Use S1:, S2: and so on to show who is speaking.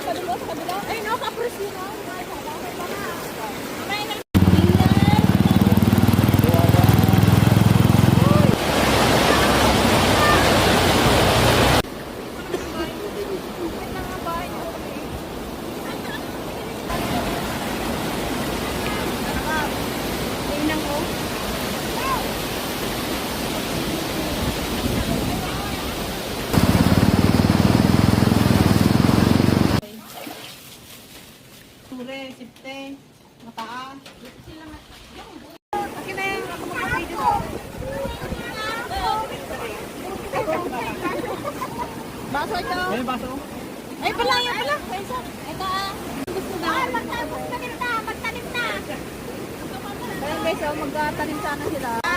S1: Ay, no, kapres yun. Sure, sipte, mataas. Akin na yan, ako magpapvideo. Baso ito. Ay, baso. Ay, pala yan pala. Ito gusto na. Magtanim na. Ayan guys, magtanim sana sila.